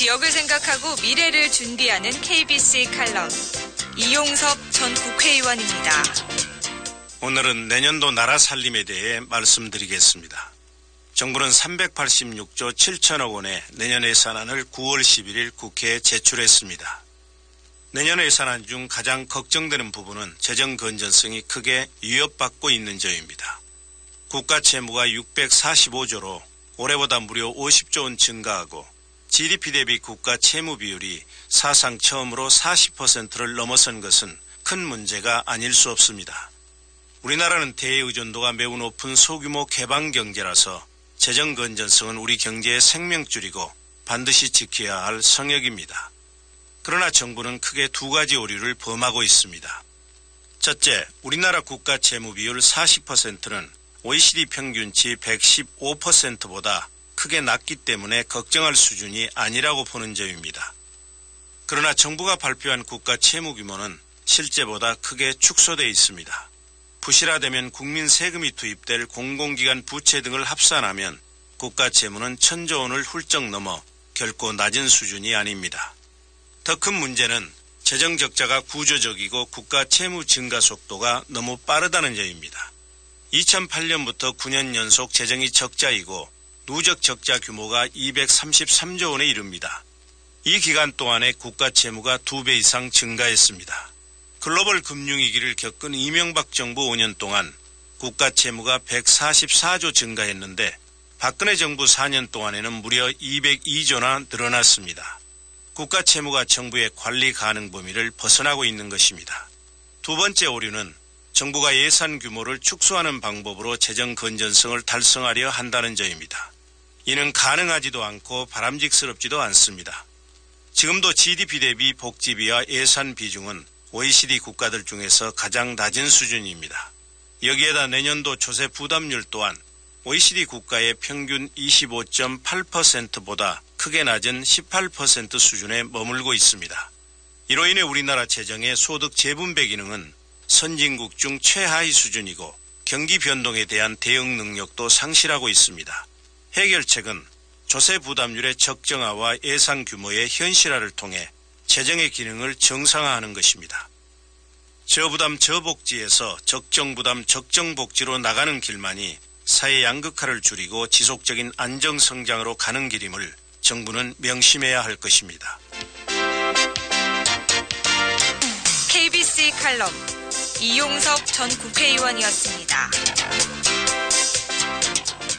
지역을 생각하고 미래를 준비하는 KBC 칼럼. 이용섭 전 국회의원입니다. 오늘은 내년도 나라 살림에 대해 말씀드리겠습니다. 정부는 386조 7천억 원의 내년 예산안을 9월 11일 국회에 제출했습니다. 내년 예산안 중 가장 걱정되는 부분은 재정 건전성이 크게 위협받고 있는 점입니다. 국가 채무가 645조로 올해보다 무려 50조 원 증가하고 GDP 대비 국가 채무 비율이 사상 처음으로 40%를 넘어선 것은 큰 문제가 아닐 수 없습니다. 우리나라는 대의존도가 매우 높은 소규모 개방 경제라서 재정 건전성은 우리 경제의 생명줄이고 반드시 지켜야 할 성역입니다. 그러나 정부는 크게 두 가지 오류를 범하고 있습니다. 첫째, 우리나라 국가 채무 비율 40%는 OECD 평균치 115%보다 크게 낮기 때문에 걱정할 수준이 아니라고 보는 점입니다. 그러나 정부가 발표한 국가 채무 규모는 실제보다 크게 축소되어 있습니다. 부실화되면 국민 세금이 투입될 공공기관 부채 등을 합산하면 국가 채무는 1,000조 원을 훌쩍 넘어 결코 낮은 수준이 아닙니다. 더 큰 문제는 재정 적자가 구조적이고 국가 채무 증가 속도가 너무 빠르다는 점입니다. 2008년부터 9년 연속 재정이 적자이고 누적 적자 규모가 233조 원에 이릅니다. 이 기간 동안에 국가 채무가 2배 이상 증가했습니다. 글로벌 금융위기를 겪은 이명박 정부 5년 동안 국가 채무가 144조 증가했는데 박근혜 정부 4년 동안에는 무려 202조나 늘어났습니다. 국가 채무가 정부의 관리 가능 범위를 벗어나고 있는 것입니다. 두 번째 오류는 정부가 예산 규모를 축소하는 방법으로 재정 건전성을 달성하려 한다는 점입니다. 이는 가능하지도 않고 바람직스럽지도 않습니다. 지금도 GDP 대비 복지비와 예산 비중은 OECD 국가들 중에서 가장 낮은 수준입니다. 여기에다 내년도 조세 부담률 또한 OECD 국가의 평균 25.8%보다 크게 낮은 18% 수준에 머물고 있습니다. 이로 인해 우리나라 재정의 소득 재분배 기능은 선진국 중 최하위 수준이고 경기 변동에 대한 대응 능력도 상실하고 있습니다. 해결책은 조세 부담률의 적정화와 예산 규모의 현실화를 통해 재정의 기능을 정상화하는 것입니다. 저부담 저복지에서 적정부담 적정복지로 나가는 길만이 사회 양극화를 줄이고 지속적인 안정성장으로 가는 길임을 정부는 명심해야 할 것입니다. KBC 칼럼 이용섭 전 국회의원이었습니다.